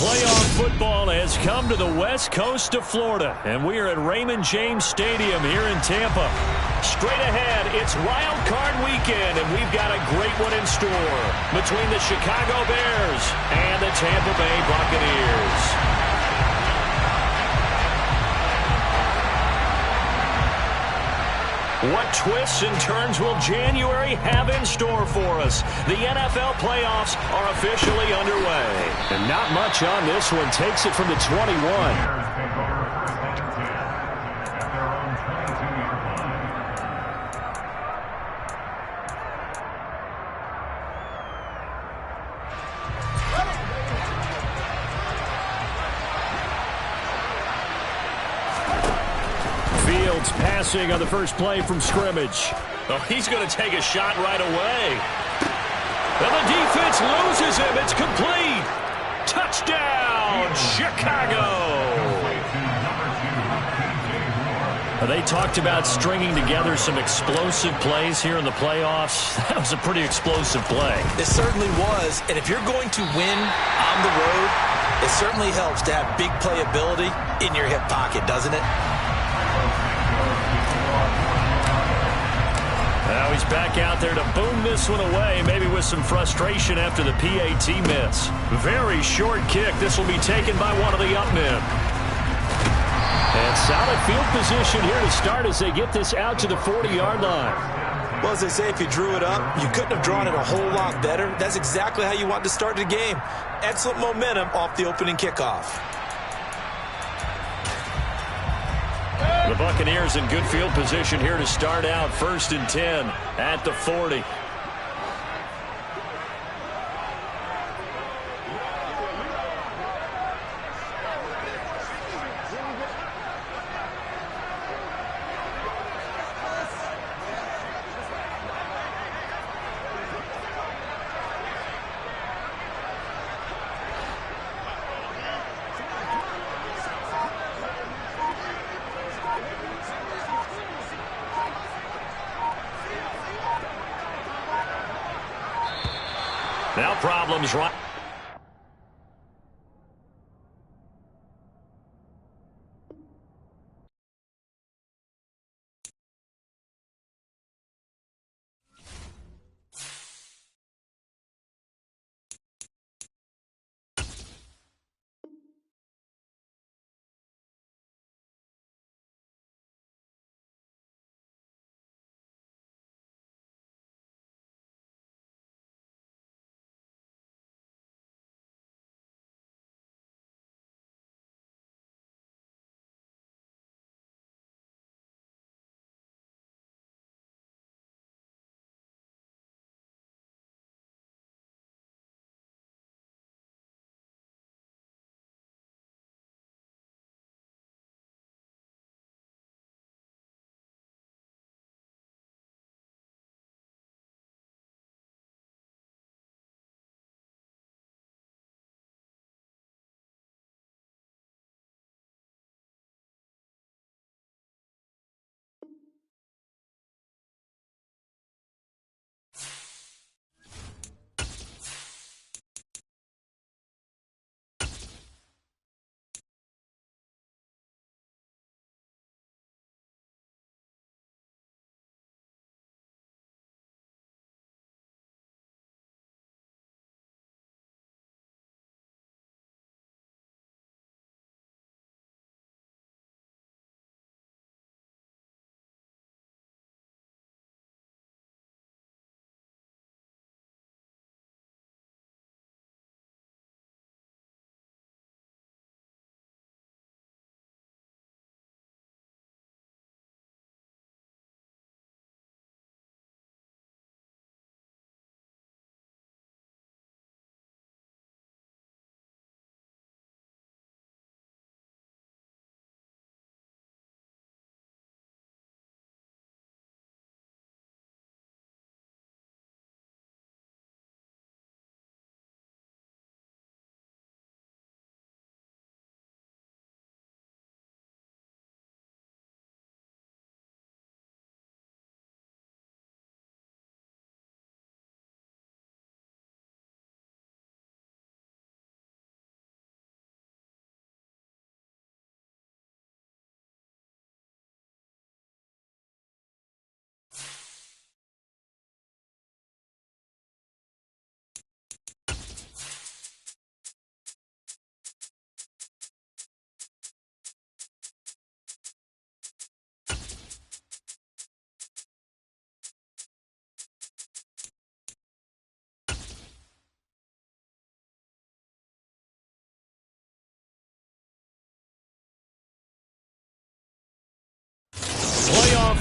Playoff football has come to the west coast of Florida, and we are at Raymond James Stadium here in Tampa. Straight ahead, it's Wildcard weekend, and we've got a great one in store between the Chicago Bears and the Tampa Bay Buccaneers. What twists and turns will January have in store for us? The NFL playoffs are officially underway. And not much on this one. Takes it from the 21. Passing on the first play from scrimmage. Oh, he's going to take a shot right away. And the defense loses him. It's complete. Touchdown, Chicago. They talked about stringing together some explosive plays here in the playoffs. That was a pretty explosive play. It certainly was. And if you're going to win on the road, it certainly helps to have big playability in your hip pocket, doesn't it? Now he's back out there to boom this one away, maybe with some frustration after the PAT miss. Very short kick. This will be taken by one of the up men. And solid field position here to start as they get this out to the 40-yard line. Well, as they say, if you drew it up, you couldn't have drawn it a whole lot better. That's exactly how you want to start the game. Excellent momentum off the opening kickoff. The Buccaneers in good field position here to start out. 1st and 10 at the 40. Now problems right.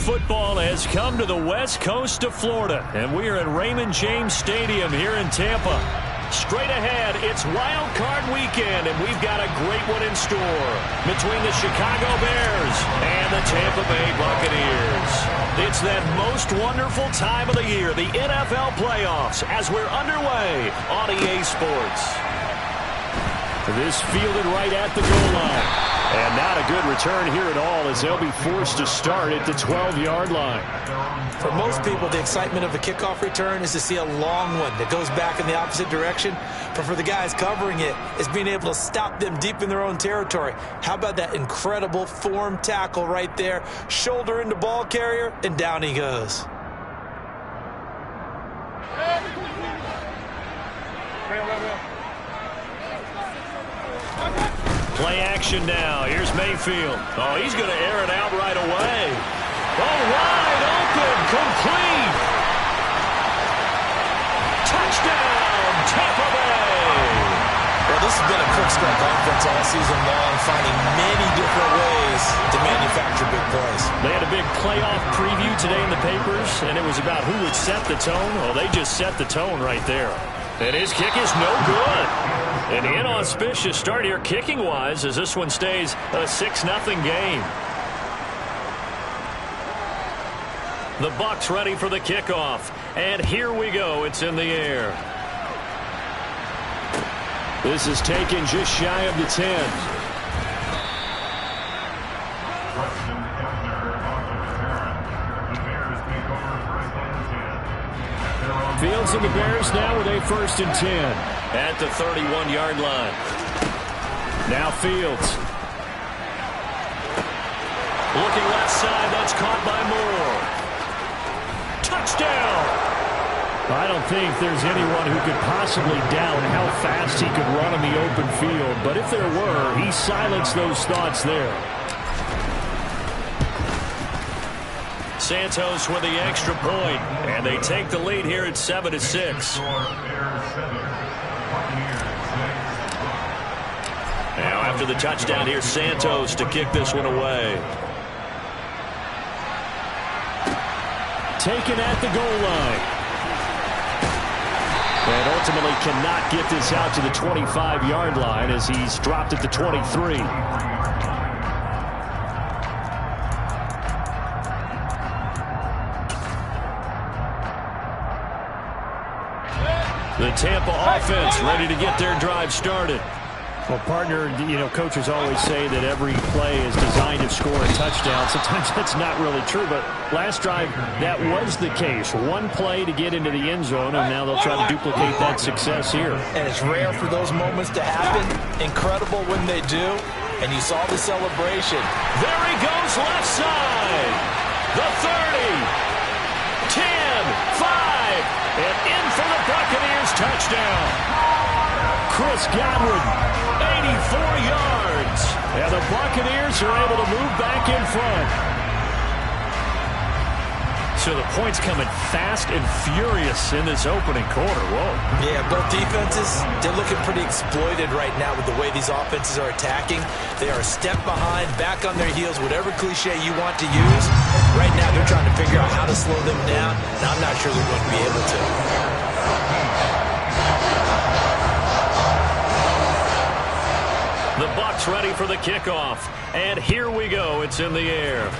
football has come to the west coast of Florida, and we are at Raymond James Stadium here in Tampa. Straight ahead, it's Wildcard weekend, and we've got a great one in store between the Chicago Bears and the Tampa Bay Buccaneers. It's that most wonderful time of the year, the NFL playoffs, as we're underway on EA Sports. This fielded right at the goal line. And not a good return here at all, as they'll be forced to start at the 12-yard line. For most people, the excitement of a kickoff return is to see a long one that goes back in the opposite direction. But for the guys covering it, it's being able to stop them deep in their own territory. How about that incredible form tackle right there? Shoulder into ball carrier, and down he goes. Play action now. Here's Mayfield. Oh, he's going to air it out right away. Oh, wide open. Complete. Touchdown, Tampa Bay. Well, this has been a quick strike offense all season long, finding many different ways to manufacture big plays. They had a big playoff preview today in the papers, and it was about who would set the tone. Well, they just set the tone right there. And his kick is no good. An inauspicious start here kicking-wise as this one stays a 6-0 game. The Bucs ready for the kickoff. And here we go. It's in the air. This is taken just shy of the 10. Fields and the Bears now with a 1st and 10 at the 31-yard line. Now Fields. Looking left side. That's caught by Moore. Touchdown. I don't think there's anyone who could possibly doubt how fast he could run on the open field. But if there were, he silenced those thoughts there. Santos with the extra point, and they take the lead here at 7-6. Now after the touchdown, here's Santos to kick this one away. Taken at the goal line. And ultimately cannot get this out to the 25-yard line as he's dropped at the 23. The Tampa offense ready to get their drive started. Well, partner, coaches always say that every play is designed to score a touchdown. Sometimes that's not really true, but last drive, that was the case. One play to get into the end zone, and now they'll try to duplicate that success here. And it's rare for those moments to happen. Incredible when they do. And you saw the celebration. There he goes, left side. The 30. 10, 5. And in for the Buccaneers touchdown. Chris Godwin, 84 yards. And the Buccaneers are able to move back in front. So the points coming fast and furious in this opening quarter. Whoa. Yeah, both defenses, they're looking pretty exploited right now with the way these offenses are attacking. They are a step behind, back on their heels, whatever cliche you want to use. Right now they're trying to figure out how to slow them down, and I'm not sure they're going to be able to. The Bucs ready for the kickoff. And here we go. It's in the air.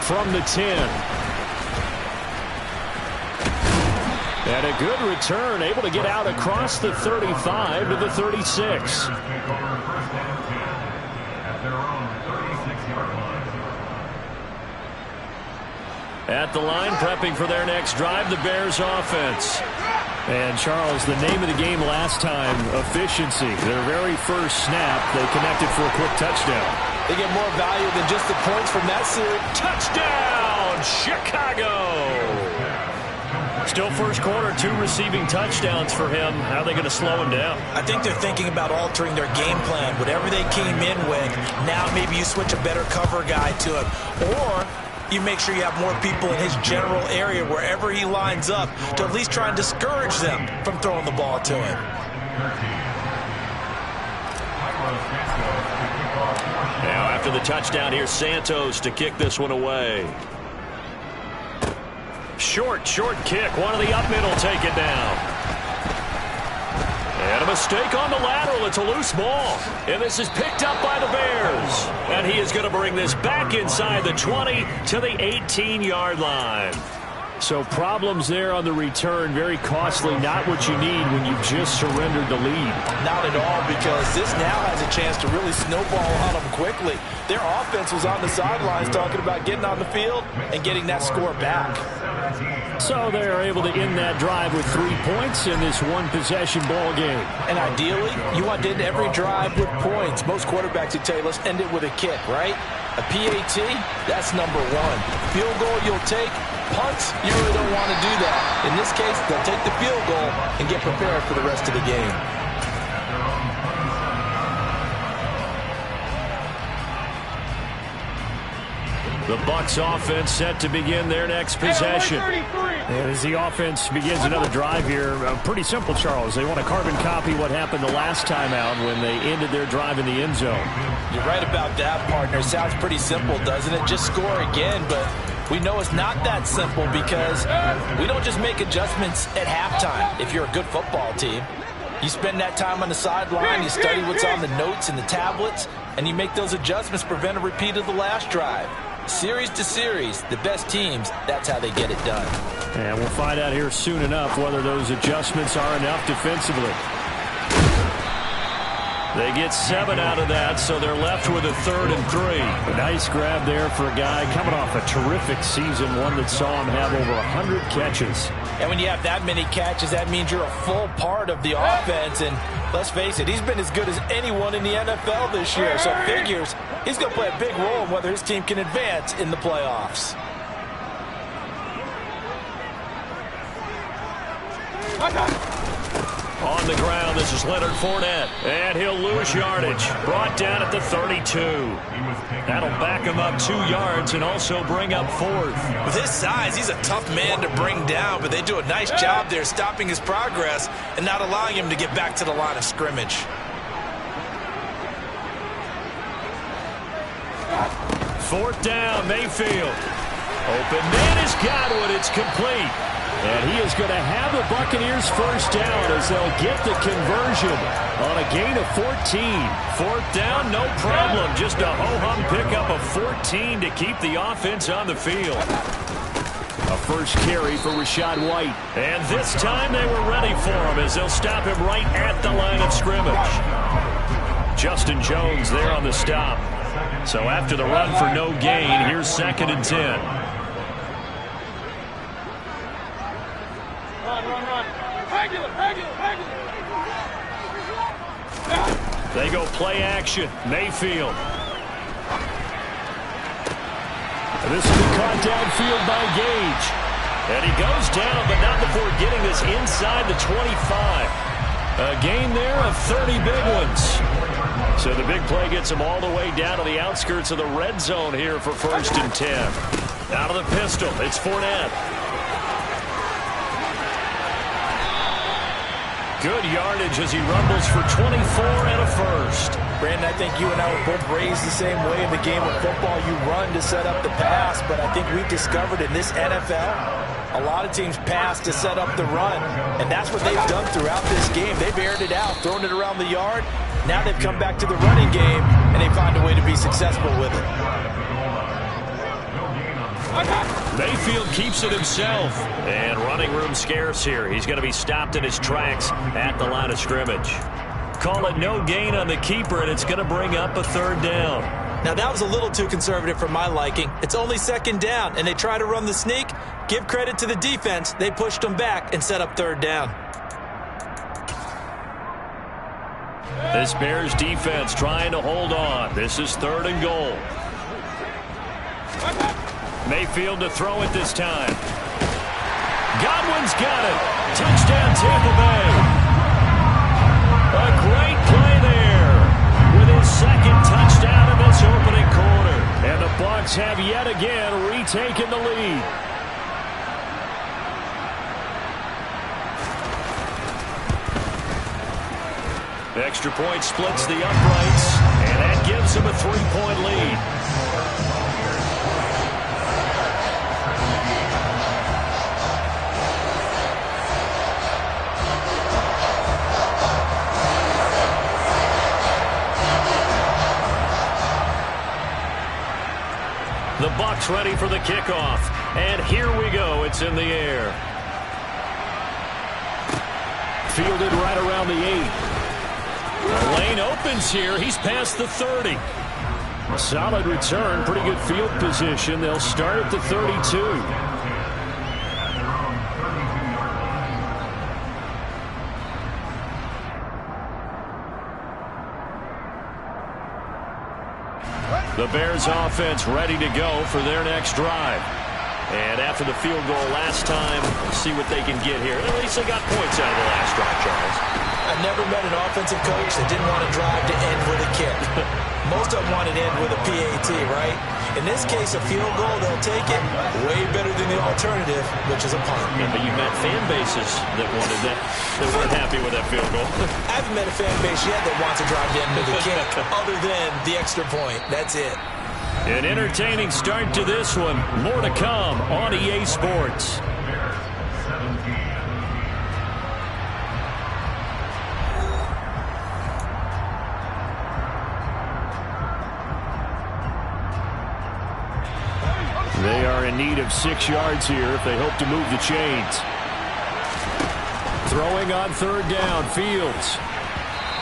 From the 10. And a good return, able to get out across the 35 to the 36. At the line, prepping for their next drive, the Bears offense. And, Charles, the name of the game last time, efficiency. Their very first snap, they connected for a quick touchdown. They get more value than just the points from that series. Touchdown, Chicago! Still first quarter, 2 receiving touchdowns for him. How are they going to slow him down? I think they're thinking about altering their game plan. Whatever they came in with, now maybe you switch a better cover guy to him. Or you make sure you have more people in his general area wherever he lines up to at least try and discourage them from throwing the ball to him. Now After the touchdown, here's Santos to kick this one away. Short kick. One of the up middle take it down. And a mistake on the lateral. It's a loose ball. And this is picked up by the Bears. And he is going to bring this back inside the 20 to the 18-yard line. So problems there on the return. Very costly. Not what you need when you just surrendered the lead. Not at all, because this now has a chance to really snowball on them quickly. Their offense was on the sidelines talking about getting on the field and getting that score back. So they're able to end that drive with 3 points in this one-possession ball game. And ideally, you want to end every drive with points. Most quarterbacks would tell you, let's end it with a kick, right? A PAT, that's number one. Field goal you'll take. Punts, you really don't want to do that. In this case, they'll take the field goal and get prepared for the rest of the game. The Bucs offense set to begin their next possession. And as the offense begins another drive here, pretty simple, Charles. They want to carbon copy what happened the last time out when they ended their drive in the end zone. You're right about that, partner. Sounds pretty simple, doesn't it? Just score again, but we know it's not that simple because we don't just make adjustments at halftime if you're a good football team. You spend that time on the sideline, you study what's on the notes and the tablets, and you make those adjustments to prevent a repeat of the last drive. Series to series, the best teams, that's how they get it done. And we'll find out here soon enough whether those adjustments are enough defensively. They get 7 out of that, so they're left with a 3rd and 3. A nice grab there for a guy coming off a terrific season, one that saw him have over 100 catches. And when you have that many catches, that means you're a full part of the offense. And let's face it, he's been as good as anyone in the NFL this year. So figures he's going to play a big role in whether his team can advance in the playoffs. On the ground, this is Leonard Fournette, and he'll lose yardage. Brought down at the 32. That'll back him up 2 yards and also bring up 4th. With his size, he's a tough man to bring down, but they do a nice job there stopping his progress and not allowing him to get back to the line of scrimmage. 4th down, Mayfield. Open man is Godwin. It's complete. And he is going to have the Buccaneers first down as they'll get the conversion on a gain of 14. 4th down, no problem. Just a ho-hum pickup of 14 to keep the offense on the field. A first carry for Rachaad White. And this time they were ready for him as they'll stop him right at the line of scrimmage. Justin Jones there on the stop. So after the run for no gain, here's 2nd and 10. They go play action. Mayfield. This will be caught downfield by Gage. And he goes down, but not before getting this inside the 25. A gain there of 30 big ones. So the big play gets him all the way down to the outskirts of the red zone here for 1st and 10. Out of the pistol, it's Fournette. Good yardage as he rumbles for 24 and a first. Brandon, I think you and I were both raised the same way in the game of football. You run to set up the pass, but I think we've discovered in this NFL, a lot of teams pass to set up the run, and that's what they've done throughout this game. They've aired it out, thrown it around the yard. Now they've come back to the running game, and they find a way to be successful with it. Mayfield keeps it himself. And running room scarce here. He's going to be stopped in his tracks at the line of scrimmage. Call it no gain on the keeper, and it's going to bring up a 3rd down. Now, that was a little too conservative for my liking. It's only 2nd down, and they try to run the sneak. Give credit to the defense. They pushed them back and set up 3rd down. This Bears defense trying to hold on. This is 3rd and goal. Mayfield to throw it this time. Godwin's got it. Touchdown, Tampa Bay. A great play there with his 2nd touchdown in this opening quarter. And the Bucs have yet again retaken the lead. Extra point splits the uprights. And That gives them a 3-point lead. The Bucs ready for the kickoff. And here we go. It's in the air. Fielded right around the 8. The lane opens here. He's past the 30. Solid return. Pretty good field position. They'll start at the 32. The Bears offense ready to go for their next drive. And after the field goal last time, see what they can get here. At least they got points out of the last drive, Charles. I've never met an offensive coach that didn't want to drive to end with a kick. Most of them want to end with a PAT, right? In this case, a field goal, they'll take it. Way better than the alternative, which is a punt. Yeah, but you've met fan bases that wanted that, that weren't happy with that field goal. I haven't met a fan base yet that wants to drive to end with a kick, other than the extra point. That's it. An entertaining start to this one. More to come on EA Sports. They are in need of 6 yards here if they hope to move the chains. Throwing on third down, Fields.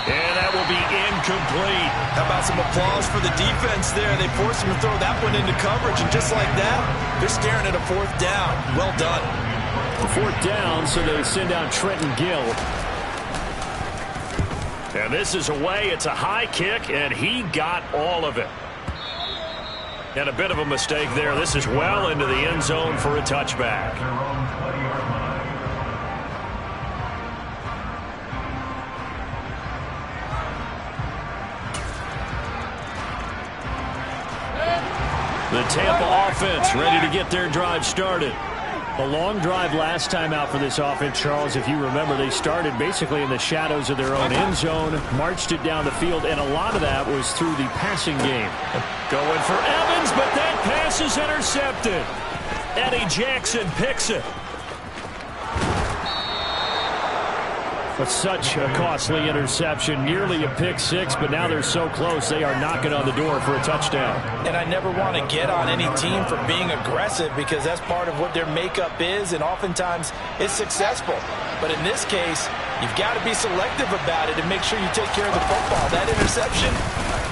And that will be incomplete. How about some applause for the defense there? They forced him to throw that one into coverage, and just like that, they're staring at a 4th down. Well done. 4th down, so they send out Trenton Gill. And this is away. It's a high kick, and he got all of it. And a bit of a mistake there. This is well into the end zone for a touchback. The Tampa offense ready to get their drive started. A long drive last time out for this offense, Charles. If you remember, they started basically in the shadows of their own end zone, marched it down the field, and a lot of that was through the passing game. Going for Evans, but that pass is intercepted. Eddie Jackson picks it. But such a costly interception, nearly a pick six, but now they're so close they are knocking on the door for a touchdown. And I never want to get on any team for being aggressive because that's part of what their makeup is, and oftentimes it's successful. But in this case, you've got to be selective about it and make sure you take care of the football. That interception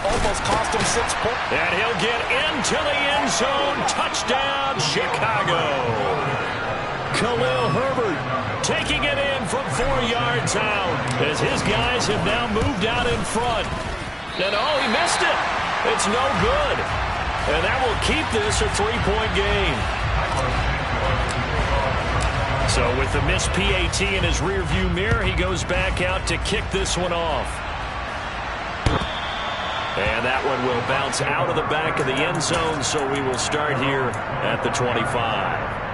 almost cost him 6 points. And he'll get into the end zone. Touchdown, Chicago. Khalil Herbert taking it in from 4 yards out as his guys have now moved out in front. And oh, he missed it. It's no good. And that will keep this a 3-point game. So with the missed PAT in his rearview mirror, he goes back out to kick this one off. And that one will bounce out of the back of the end zone, so we will start here at the 25.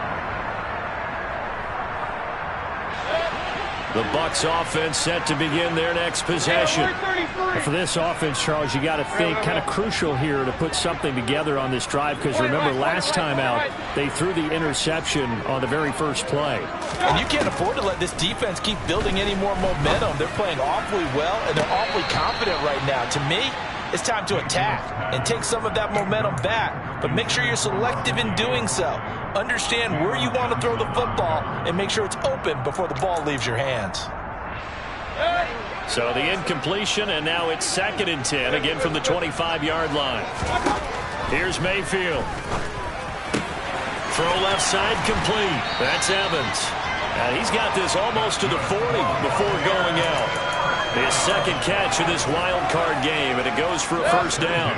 The Bucs offense set to begin their next possession. For this offense, Charles, you got to think kind of crucial here to put something together on this drive because remember last time out they threw the interception on the very first play. And you can't afford to let this defense keep building any more momentum. They're playing awfully well and they're awfully confident right now. To me, it's time to attack and take some of that momentum back. But make sure you're selective in doing so. Understand where you want to throw the football and make sure it's open before the ball leaves your hands. So the incompletion, and now it's 2nd and 10, again from the 25-yard line. Here's Mayfield. Throw left side complete. That's Evans. And he's got this almost to the 40 before going out. His 2nd catch of this wild card game, and it goes for a first down.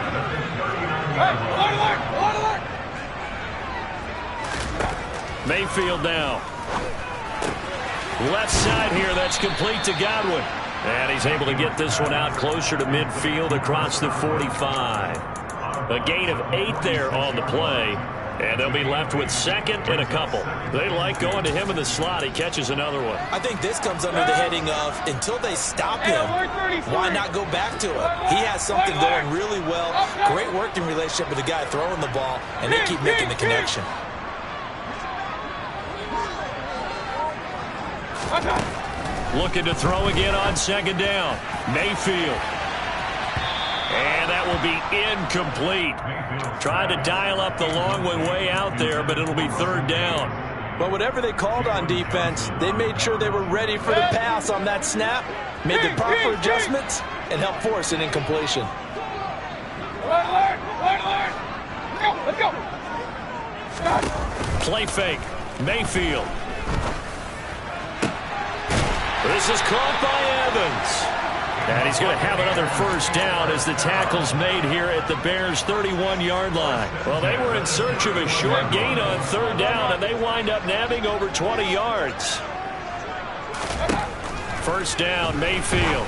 Mayfield now. Left side here, that's complete to Godwin. And he's able to get this one out closer to midfield across the 45. A gain of 8 there on the play. And they'll be left with second and a couple. They like going to him in the slot. He catches another one. I think this comes under the heading of until they stop him, why not go back to him? He has something going really well. Great working relationship with the guy throwing the ball, and they keep making the connection. Looking to throw again on second down. Mayfield. And that will be incomplete. Trying to dial up the long one way out there, but it'll be third down. But whatever they called on defense, they made sure they were ready for the pass on that snap, made the proper adjustments, and helped force an incompletion. Let's go. Play fake. Mayfield. This is caught by Evans. And he's going to have another first down as the tackle's made here at the Bears' 31-yard line. Well, they were in search of a short gain on third down, and they wind up nabbing over 20 yards. First down, Mayfield.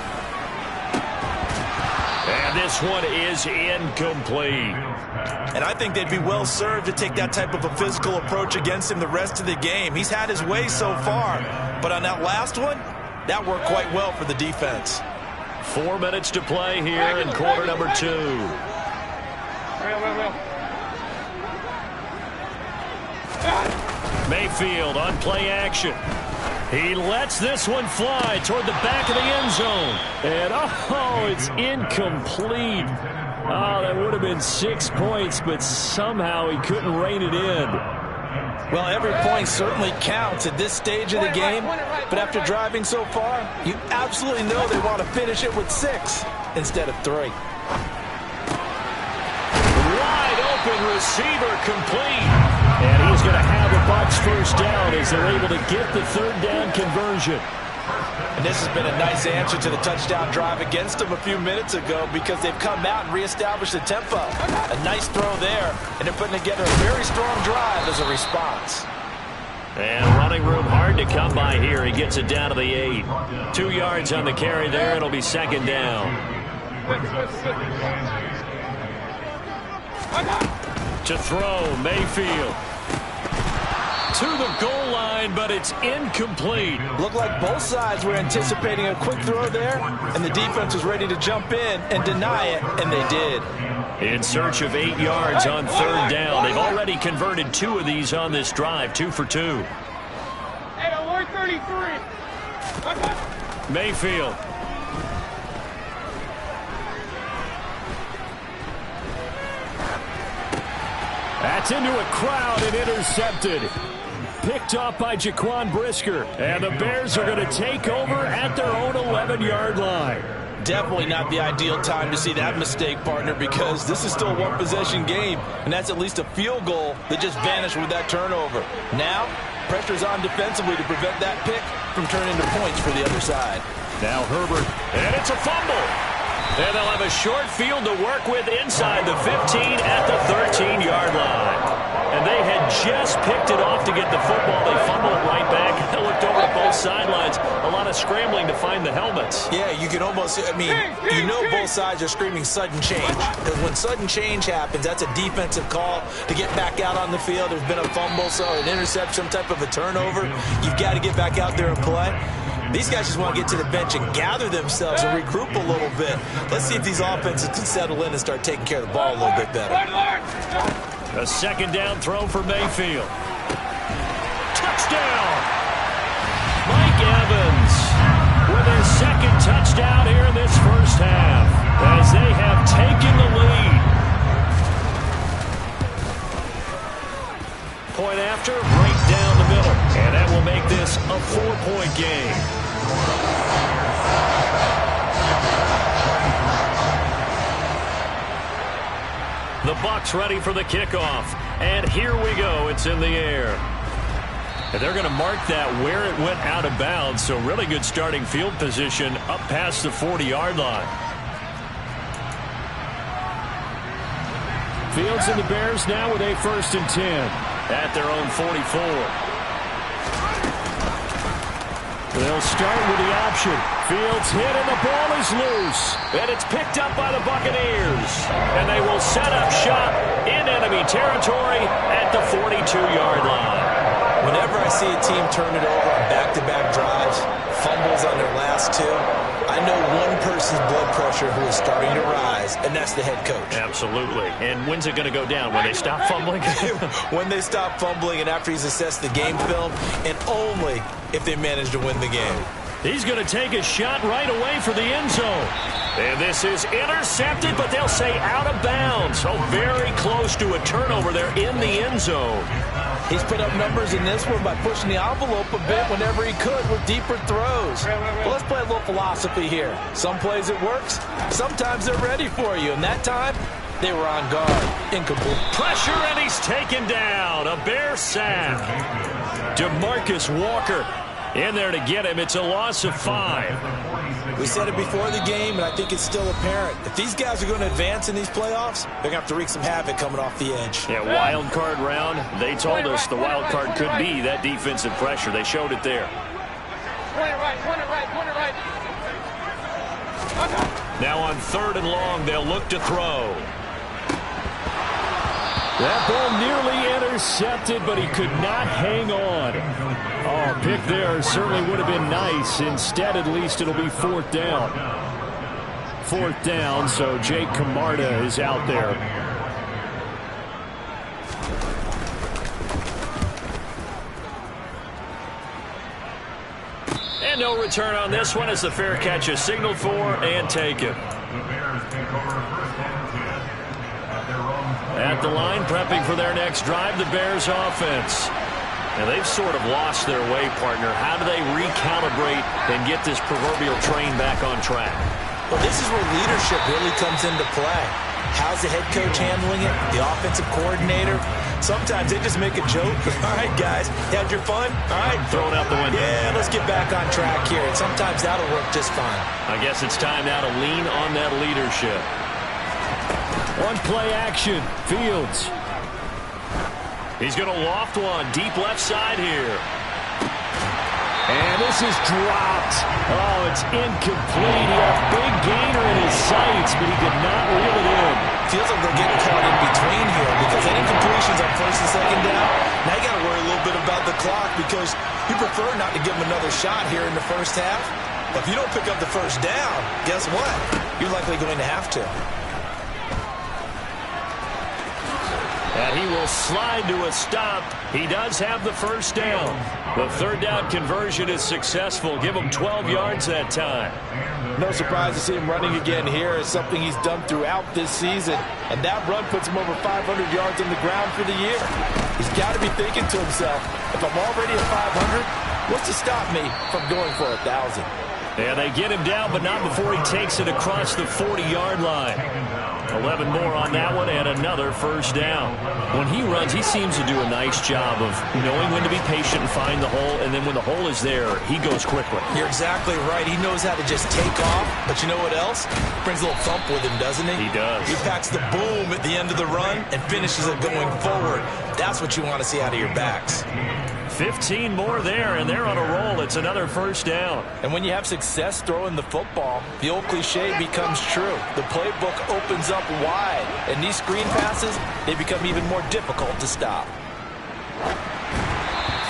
And this one is incomplete. And I think they'd be well served to take that type of a physical approach against him the rest of the game. He's had his way so far, but on that last one, that worked quite well for the defense. 4 minutes to play here in quarter number 2. Mayfield on play action. He lets this one fly toward the back of the end zone. And, oh, it's incomplete. Oh, that would have been 6 points, but somehow he couldn't rein it in. Well, every point certainly counts at this stage of the game, but after driving so far, you absolutely know they want to finish it with 6 instead of 3. Wide open receiver complete. And he's going to have the Bucs first down as they're able to get the third down conversion. And this has been a nice answer to the touchdown drive against them a few minutes ago because they've come out and reestablished the tempo. A nice throw there, and they're putting together a very strong drive as a response. And running room hard to come by here. He gets it down to the 8. 2 yards on the carry there. It'll be second down. To throw, Mayfield. To the goal line, but it's incomplete. Looked like both sides were anticipating a quick throw there, and the defense was ready to jump in and deny it, and they did. In search of 8 yards on third down. They've already converted 2 of these on this drive, 2 for 2. Hey, alert 33. Mayfield. That's into a crowd and intercepted. Picked off by Jaquan Brisker. And the Bears are going to take over at their own 11-yard line. Definitely not the ideal time to see that mistake, partner, because this is still a one-possession game, and that's at least a field goal that just vanished with that turnover. Now, pressure's on defensively to prevent that pick from turning into points for the other side. Now Herbert, and it's a fumble. And they'll have a short field to work with inside the 15 at the 13-yard line. And they had just picked it off to get the football. They fumble it right back. They looked over at both sidelines. A lot of scrambling to find the helmets. Yeah, you can almost, you know both sides are screaming sudden change. When sudden change happens, that's a defensive call to get back out on the field. There's been a fumble, so an interception, some type of a turnover. You've got to get back out there and play. These guys just want to get to the bench and gather themselves and regroup a little bit. Let's see if these offenses can settle in and start taking care of the ball a little bit better. A second down throw for Mayfield. Touchdown! Mike Evans with his second touchdown here in this first half as they have taken the lead. Point after, right down the middle. And that will make this a 4-point game. The Bucs ready for the kickoff. And here we go. It's in the air. And they're going to mark that where it went out of bounds. So really good starting field position up past the 40-yard line. Fields and the Bears now with a 1st and 10 at their own 44. They'll They'll start with the option. Fields hit and the ball is loose. And it's picked up by the Buccaneers. And they will set up shop in enemy territory at the 42-yard line. Whenever I see a team turn it over on back-to-back drives, fumbles on their last two, I know one person's blood pressure who is starting to rise, and that's the head coach. Absolutely. And when's it going to go down? When they stop fumbling? When they stop fumbling and after he's assessed the game film, and only if they manage to win the game. He's going to take a shot right away for the end zone. And this is intercepted, but they'll say out of bounds. So very close to a turnover there in the end zone. He's put up numbers in this one by pushing the envelope a bit whenever he could with deeper throws. Well, let's play a little philosophy here. Some plays it works. Sometimes they're ready for you. And that time, they were on guard. Incomplete. Pressure, and he's taken down. A Bear sack. DeMarcus Walker in there to get him. It's a loss of 5. We said it before the game, and I think it's still apparent. If these guys are going to advance in these playoffs, they're going to have to wreak some havoc coming off the edge. Yeah, wild card round. They told us the wild card could be that defensive pressure. They showed it there. Point it right. Now on 3rd and long, they'll look to throw. That ball nearly intercepted, but he could not hang on. Oh, pick there certainly would have been nice. Instead, at least it'll be 4th down. 4th down, so Jake Camarda is out there. And no return on this one as the fair catch is signaled for and taken. At the line, prepping for their next drive, the Bears offense. And they've sort of lost their way, partner. How do they recalibrate and get this proverbial train back on track? Well, this is where leadership really comes into play. How's the head coach handling it? The offensive coordinator? Sometimes they just make a joke. All right, guys, you had your fun? All right. Throw it out the window. Yeah, let's get back on track here. And sometimes that'll work just fine. I guess it's time now to lean on that leadership. One play action. Fields. He's going to loft one. Deep left side here. And this is dropped. Oh, it's incomplete. He had a big gainer in his sights, but he could not reel it in. Feels like they're getting caught in between here because that incompletion's on 1st and 2nd down. Now you got to worry a little bit about the clock because you prefer not to give them another shot here in the 1st half. But if you don't pick up the 1st down, guess what? You're likely going to have to. And he will slide to a stop. He does have the 1st down. The 3rd down conversion is successful. Give him 12 yards that time. No surprise to see him running again here. It's something he's done throughout this season. And that run puts him over 500 yards on the ground for the year. He's got to be thinking to himself, if I'm already at 500, what's to stop me from going for 1,000? And they get him down, but not before he takes it across the 40-yard line. 11 more on that one and another 1st down. When he runs, he seems to do a nice job of knowing when to be patient and find the hole, and then when the hole is there, he goes quickly. You're exactly right. He knows how to just take off, but you know what else? Brings a little thump with him, doesn't he? He does. He packs the boom at the end of the run and finishes it going forward. That's what you want to see out of your backs. 15 more there, and they're on a roll. It's another 1st down. And when you have success throwing the football, the old cliche becomes true. The playbook opens up wide, and these screen passes, they become even more difficult to stop.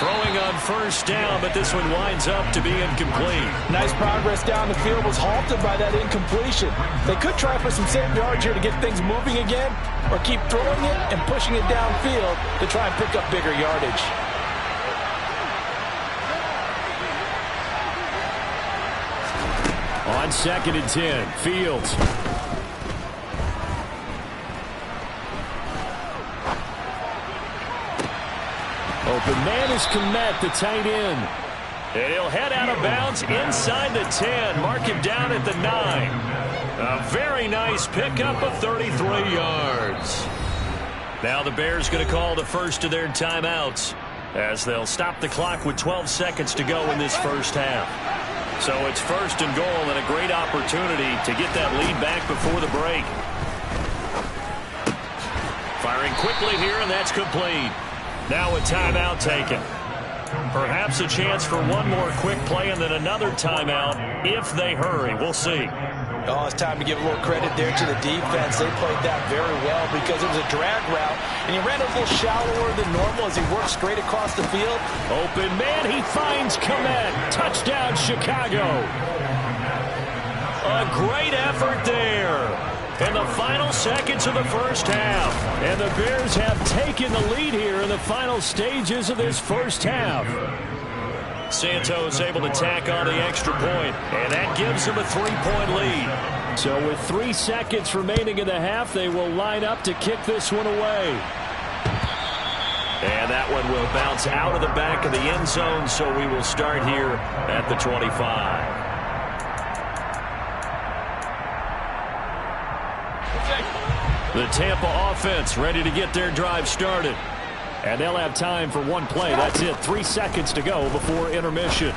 Throwing on 1st down, but this one winds up to be incomplete. Nice progress down the field was halted by that incompletion. They could try for some safe yards here to get things moving again, or keep throwing it and pushing it downfield to try and pick up bigger yardage. On 2nd and 10, Fields. Open man is Kmet, the tight end. And he'll head out of bounds inside the 10. Mark him down at the 9. A very nice pickup of 33 yards. Now the Bears going to call the first of their timeouts as they'll stop the clock with 12 seconds to go in this 1st half. So it's 1st and goal and a great opportunity to get that lead back before the break. Firing quickly here, and that's complete. Now a timeout taken. Perhaps a chance for one more quick play and then another timeout if they hurry. We'll see. Oh, it's time to give a little credit there to the defense. They played that very well because it was a drag route, and he ran a little shallower than normal as he worked straight across the field. Open man, he finds Komet. Touchdown, Chicago. A great effort there. In the final seconds of the first half. And the Bears have taken the lead here in the final stages of this first half. Santos able to tack on the extra point, and that gives him a 3-point lead. So with 3 seconds remaining in the half, they will line up to kick this one away. And that one will bounce out of the back of the end zone, so we will start here at the 25. The Tampa offense ready to get their drive started. And they'll have time for one play. That's it. 3 seconds to go before intermission.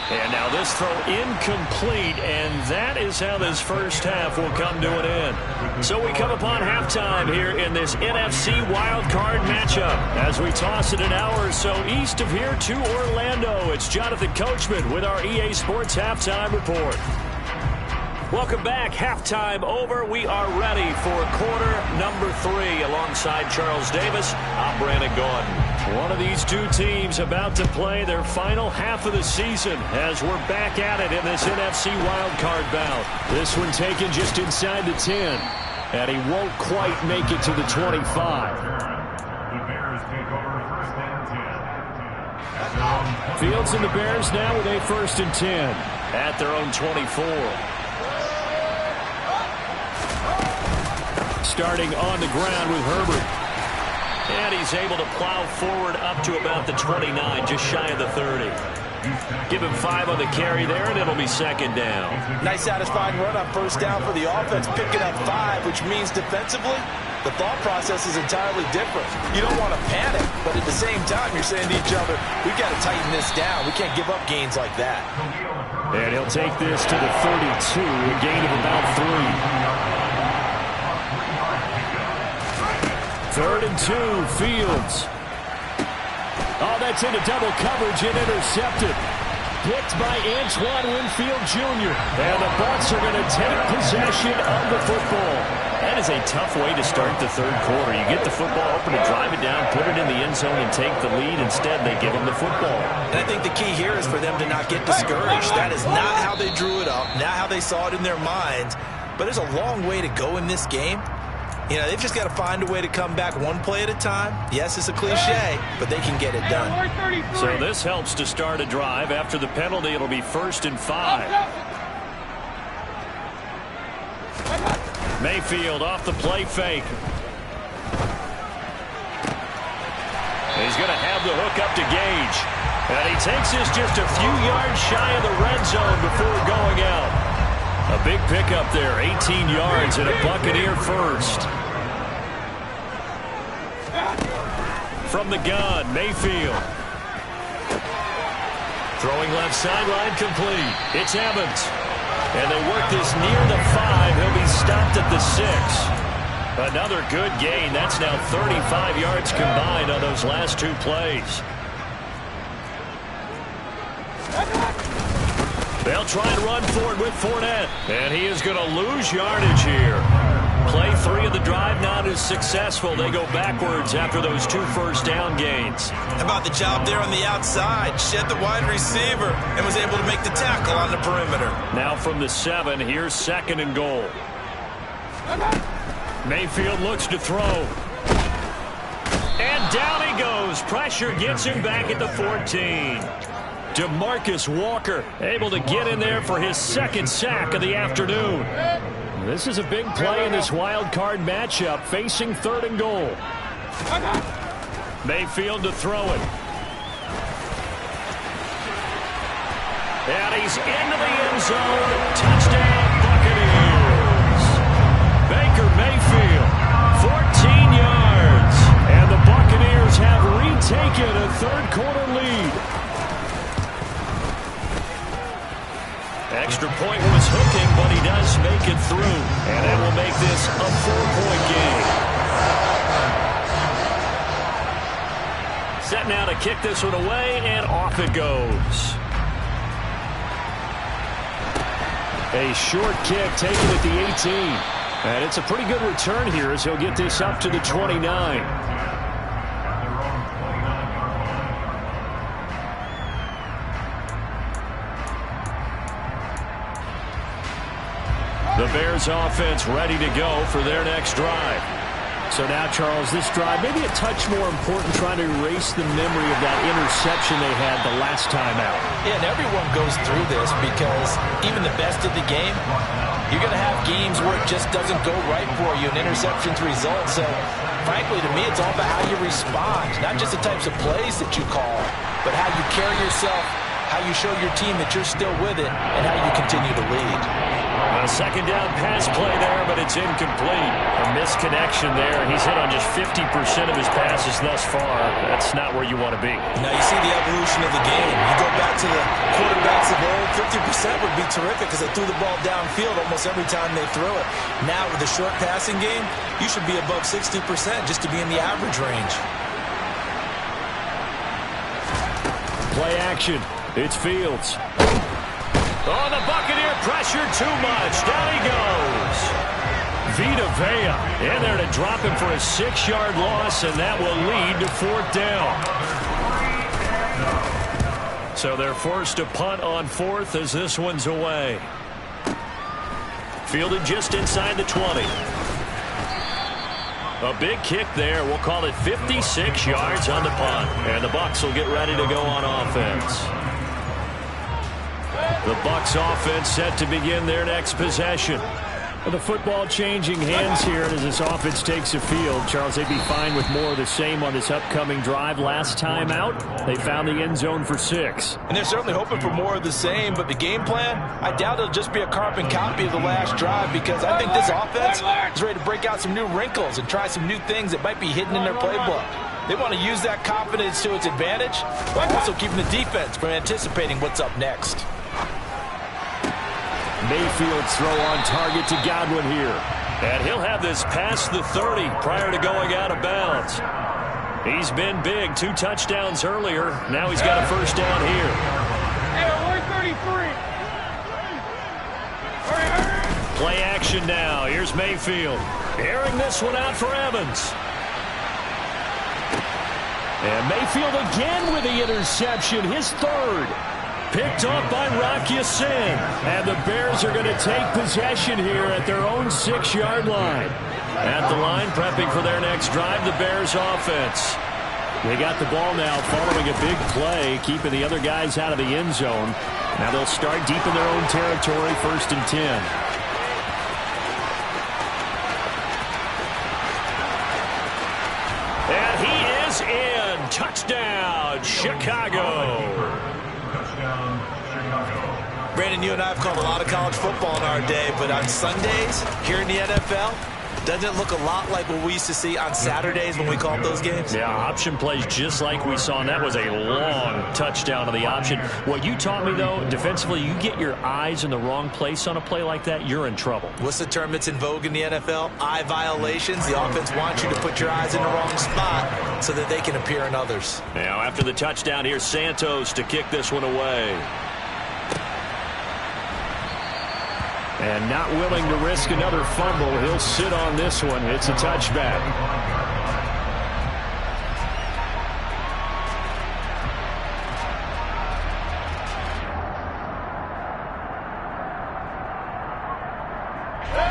And now this throw incomplete, and that is how this first half will come to an end. So we come upon halftime here in this NFC Wildcard matchup. As we toss it an hour or so east of here to Orlando, it's Jonathan Coachman with our EA Sports Halftime Report. Welcome back. Halftime over. We are ready for quarter number 3 alongside Charles Davis. I'm Brandon Gordon. One of these two teams about to play their final half of the season as we're back at it in this NFC wildcard bout. This one taken just inside the 10, and he won't quite make it to the 25. The Bears take over first and 10. Fields and the Bears now with a 1st and 10 at their own 24. Starting on the ground with Herbert. And he's able to plow forward up to about the 29, just shy of the 30. Give him 5 on the carry there, and it'll be 2nd down. Nice satisfying run on 1st down for the offense, picking up 5, which means defensively, the thought process is entirely different. You don't want to panic, but at the same time, you're saying to each other, we've got to tighten this down. We can't give up gains like that. And he'll take this to the 32, a gain of about 3. 3rd and 2, Fields. Oh, that's into double coverage and intercepted. Picked by Antoine Winfield Jr. And the Bucs are going to take possession of the football. That is a tough way to start the 3rd quarter. You get the football open to drive it down, put it in the end zone, and take the lead. Instead, they give them the football. And I think the key here is for them to not get discouraged. That is not how they drew it up, not how they saw it in their minds. But there's a long way to go in this game. You know, they've just got to find a way to come back one play at a time. Yes, it's a cliche, but they can get it done. So this helps to start a drive. After the penalty, it'll be 1st and 5. Mayfield off the play fake. He's going to have the hook up to Gage. And he takes this just a few yards shy of the red zone before going out. A big pickup there, 18 yards and a Buccaneer first. From the gun, Mayfield. Throwing left sideline complete. It's Evans. And they work this near the 5. He'll be stopped at the 6. Another good gain. That's now 35 yards combined on those last 2 plays. They'll try and run forward with Fournette. And he is going to lose yardage here. Play 3 of the drive not as successful. They go backwards after those 2 first down gains. How about the job there on the outside? Shed the wide receiver and was able to make the tackle on the perimeter. Now from the 7, here's 2nd and goal. Mayfield looks to throw. And down he goes. Pressure gets him back at the 14. DeMarcus Walker able to get in there for his 2nd sack of the afternoon. This is a big play in this wild card matchup, facing 3rd and goal. Mayfield to throw it. And he's into the end zone. Touchdown, Buccaneers. Baker Mayfield, 14 yards. And the Buccaneers have retaken a 3rd quarter lead. Extra point was hooking, but he does make it through. And that will make this a 4-point game. Set now to kick this one away, and off it goes. A short kick taken at the 18. And it's a pretty good return here as he'll get this up to the 29. The Bears offense ready to go for their next drive. So now, Charles, this drive maybe a touch more important, trying to erase the memory of that interception they had the last time out. Yeah, and everyone goes through this because even the best of the game, you're going to have games where it just doesn't go right for you, and interceptions result. So, frankly, to me, it's all about how you respond, not just the types of plays that you call, but how you carry yourself, how you show your team that you're still with it, and how you continue to lead. A second down pass play there, but it's incomplete. A misconnection there. He's hit on just 50% of his passes thus far. That's not where you want to be. Now you see the evolution of the game. You go back to the quarterbacks of old, 50% would be terrific because they threw the ball downfield almost every time they throw it. Now with the short passing game, you should be above 60% just to be in the average range. Play action. It's Fields. Oh, the Buccaneer pressure too much. Down he goes. Vita Vea in there to drop him for a 6-yard loss, and that will lead to 4th down. So they're forced to punt on 4th as this one's away. Fielded just inside the 20. A big kick there. We'll call it 56 yards on the punt. And the Bucs will get ready to go on offense. The Bucs offense set to begin their next possession. Well, the football changing hands here as this offense takes the field. Charles, they'd be fine with more of the same on this upcoming drive. Last time out, they found the end zone for 6. And they're certainly hoping for more of the same, but the game plan, I doubt it'll just be a carbon copy of the last drive because I think this offense is ready to break out some new wrinkles and try some new things that might be hidden in their playbook. They want to use that confidence to its advantage, while also keeping the defense from anticipating what's up next. Mayfield's throw on target to Godwin here. And he'll have this past the 30 prior to going out of bounds. He's been big. 2 touchdowns earlier. Now he's got a first down here. Hey, 133. Play action now. Here's Mayfield. Airing this one out for Evans. And Mayfield again with the interception. His 3rd. Picked off by Rock Ya-Sin. And the Bears are going to take possession here at their own 6-yard line. At the line, prepping for their next drive, the Bears offense. They got the ball now following a big play, keeping the other guys out of the end zone. Now they'll start deep in their own territory, 1st and 10. And he is in. Touchdown, Chicago. Brandon, you and I have called a lot of college football in our day, but on Sundays here in the NFL, doesn't it look a lot like what we used to see on Saturdays when we called those games? Yeah, option plays just like we saw, and that was a long touchdown on the option. What you taught me, though, defensively, you get your eyes in the wrong place on a play like that, you're in trouble. What's the term that's in vogue in the NFL? Eye violations. The offense wants you to put your eyes in the wrong spot so that they can appear in others. Now, after the touchdown, here's Santos to kick this one away. And not willing to risk another fumble, he'll sit on this one. It's a touchback.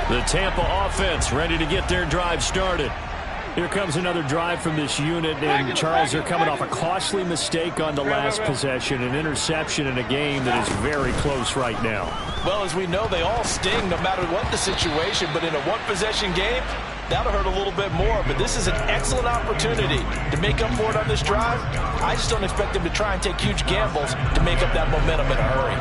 The Tampa offense ready to get their drive started. Here comes another drive from this unit, and Charles, they're coming off a costly mistake on the last possession, an interception in a game that is very close right now. Well, as we know, they all sting no matter what the situation, but in a one-possession game, that'll hurt a little bit more. But this is an excellent opportunity to make up for it on this drive. I just don't expect them to try and take huge gambles to make up that momentum in a hurry.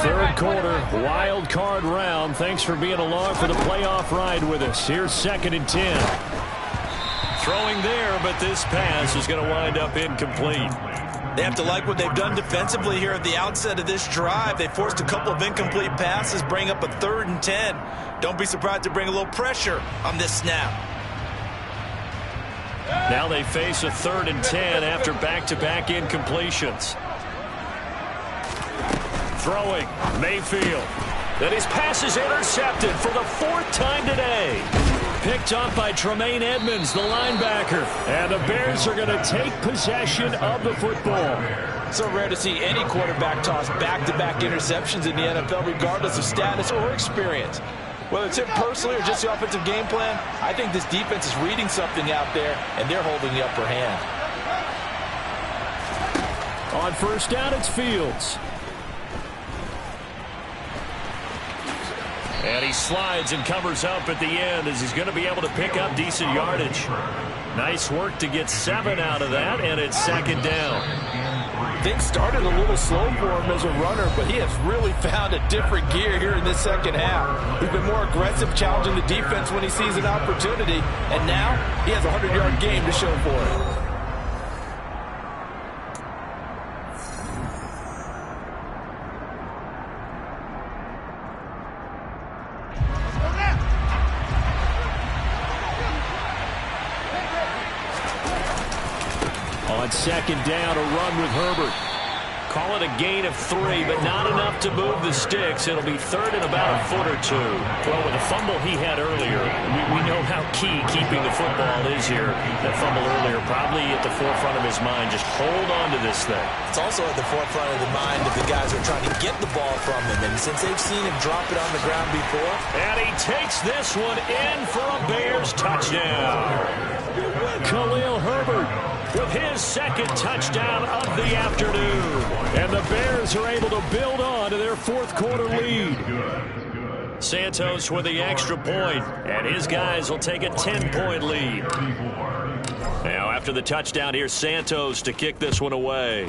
3rd quarter, wild card round. Thanks for being along for the playoff ride with us. Here's 2nd and 10. Throwing there, but this pass is going to wind up incomplete. They have to like what they've done defensively here at the outset of this drive. They forced a couple of incomplete passes, bring up a 3rd and 10. Don't be surprised to bring a little pressure on this snap. Now they face a 3rd and 10 after back-to-back incompletions. Throwing, Mayfield. And his pass is intercepted for the 4th time today. Picked up by Tremaine Edmonds, the linebacker. And the Bears are going to take possession of the football. So rare to see any quarterback toss back-to-back interceptions in the NFL, regardless of status or experience. Whether it's him personally or just the offensive game plan, I think this defense is reading something out there, and they're holding the upper hand. On 1st down, it's Fields. And he slides and covers up at the end as he's going to be able to pick up decent yardage. Nice work to get 7 out of that, and it's 2nd down. Things started a little slow for him as a runner, but he has really found a different gear here in this 2nd half. He's been more aggressive, challenging the defense when he sees an opportunity, and now he has a 100-yard game to show for it. On 2nd down, a run with Herbert. Call it a gain of 3, but not enough to move the sticks. It'll be 3rd and about a foot or 2. Well, with the fumble he had earlier, we know how key keeping the football is here. That fumble earlier probably at the forefront of his mind. Just hold on to this thing. It's also at the forefront of the mind of the guys who are trying to get the ball from him. And since they've seen him drop it on the ground before. And he takes this one in for a Bears touchdown. Khalil Herbert with his 2nd touchdown of the afternoon. And the Bears are able to build on to their 4th quarter lead. Santos with the extra point, and his guys will take a 10-point lead. Now after the touchdown, here's Santos to kick this one away.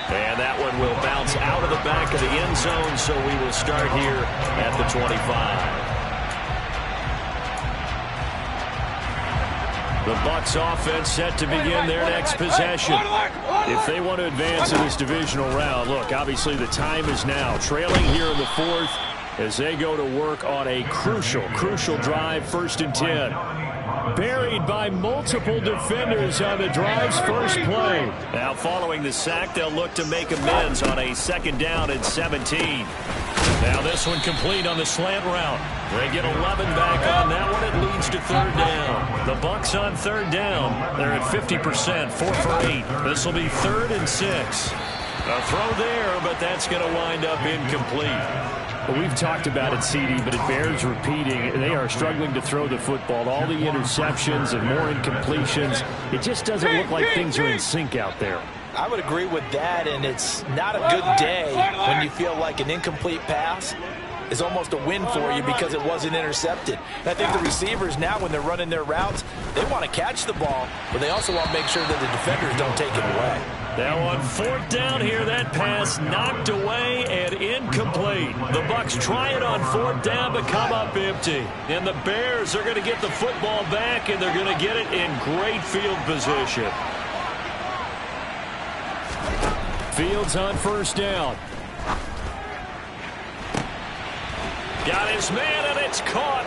And that one will bounce out of the back of the end zone, so we will start here at the 25. The Bucs offense set to begin their next possession. If they want to advance in this divisional round, look, obviously the time is now. Trailing here in the 4th as they go to work on a crucial drive, 1st and 10. Buried by multiple defenders on the drive's first play. Now following the sack, they'll look to make amends on a 2nd down and 17. Now this one complete on the slant route. They get 11 back on that one. It leads to 3rd down. The Bucs on 3rd down. They're at 50%, 4 for 8. This will be 3rd and 6. A throw there, but that's going to wind up incomplete. Well, we've talked about it, CD, but it bears repeating. They are struggling to throw the football. All the interceptions and more incompletions. It just doesn't look like things are in sync out there. I would agree with that, and it's not a good day when you feel like an incomplete pass is almost a win for you because it wasn't intercepted. And I think the receivers now, when they're running their routes, they want to catch the ball, but they also want to make sure that the defenders don't take it away. Now on 4th down here, that pass knocked away and incomplete. The Bucs try it on 4th down, but come up empty. And the Bears are going to get the football back, and they're going to get it in great field position. Fields on 1st down. Got his man, and it's caught.